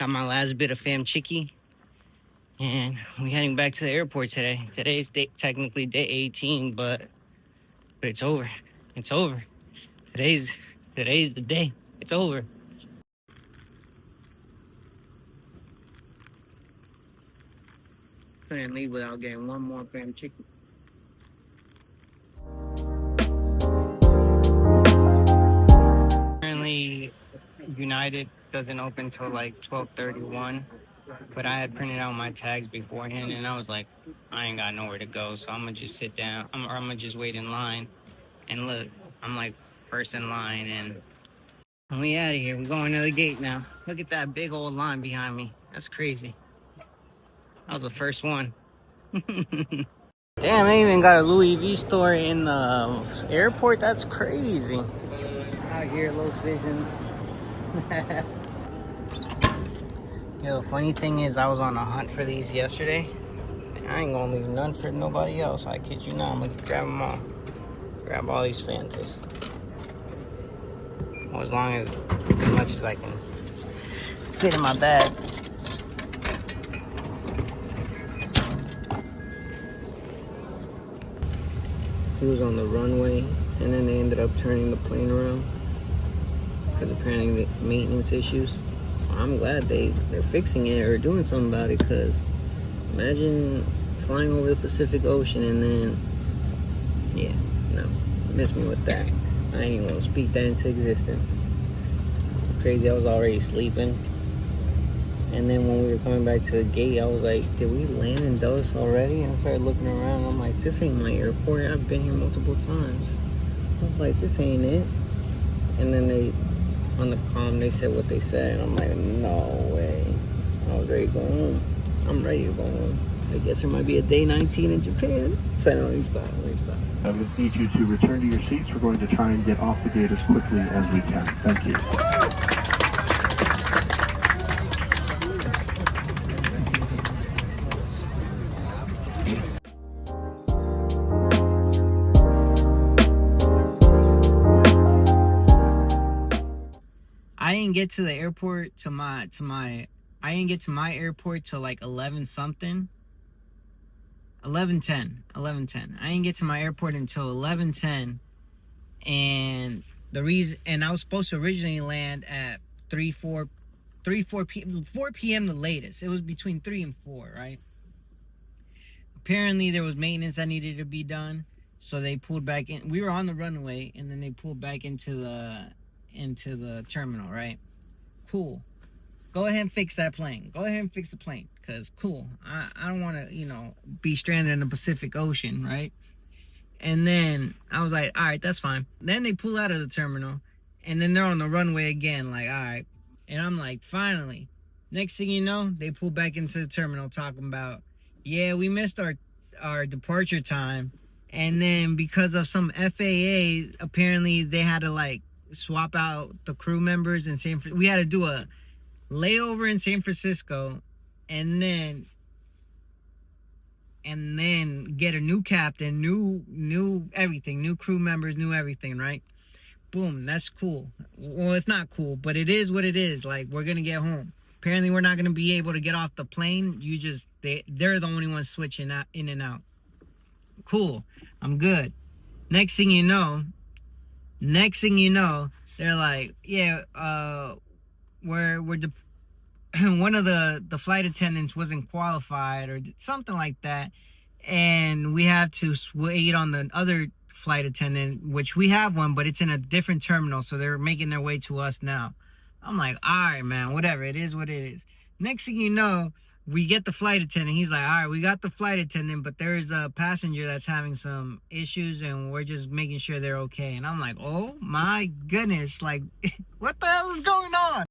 Got my last bit of fam chicky. And we're heading back to the airport today. Today's technically day 18, but it's over. It's over. Today's the day. It's over. Couldn't leave without getting one more fam chicken. Apparently, United doesn't open till like 12:31. But I had printed out my tags beforehand, and I was like, I ain't got nowhere to go, so I'm gonna just sit down. I'm gonna just wait in line. And look, I'm like first in line, and we out of here. We're going to the gate now. Look at that big old line behind me. That's crazy. That was the first one. Damn, they even got a Louis V store in the airport. That's crazy. Out here, Los Visions. Yo, the funny thing is, I was on a hunt for these yesterday. I ain't gonna leave none for nobody else. I kid you not. I'm gonna grab them all. Grab all these Fantas. Well, as much as I can fit in my bag. He was on the runway, and then they ended up turning the plane around because apparently the maintenance issues. I'm glad they're fixing it or doing something about it, because imagine flying over the Pacific Ocean and then, yeah, no, miss me with that. I ain't even gonna speak that into existence. Crazy, I was already sleeping. And then when we were coming back to the gate, I was like, did we land in Dulles already? And I started looking around, and I'm like, this ain't my airport. I've been here multiple times. I was like, this ain't it. And then on the comm, they said what they said, and I'm like, no way. I was ready to go home. I'm ready to go home. I guess there might be a day 19 in Japan. So let me stop. I would need you to return to your seats. We're going to try and get off the gate as quickly as we can. Thank you. I didn't get to the airport I didn't get to my airport till like 11 something. 11:10. I didn't get to my airport until 11:10, and I was supposed to originally land at 4 p.m. the latest. It was between 3 and 4, right? Apparently there was maintenance that needed to be done, so they pulled back in. We were on the runway, and then they pulled back into the terminal, right? Cool. Go ahead and fix that plane. Go ahead and fix the plane, because cool. I don't want to, be stranded in the Pacific Ocean, right? And then I was like, all right, that's fine. Then they pull out of the terminal, and then they're on the runway again, like, all right. And I'm like, finally. Next thing you know, they pull back into the terminal talking about, yeah, we missed our departure time. And then because of some FAA, apparently they had to, like, swap out the crew members in San Francisco. We had to do a layover in San Francisco, and then get a new captain, new everything, new crew members, new everything, right? Boom, that's cool. Well, it's not cool, but it is what it is. Like, we're gonna get home. Apparently we're not gonna be able to get off the plane. They're the only ones switching out, in and out. Cool, I'm good. Next thing you know, they're like, yeah, we're one of the flight attendants wasn't qualified or something like that, and we have to wait on the other flight attendant, which we have one, but it's in a different terminal, so they're making their way to us now. I'm like, all right, man, whatever, it is what it is. Next thing you know, we get the flight attendant. He's like, all right, we got the flight attendant, but there's a passenger that's having some issues, and we're just making sure they're okay. And I'm like, oh my goodness, like, what the hell is going on?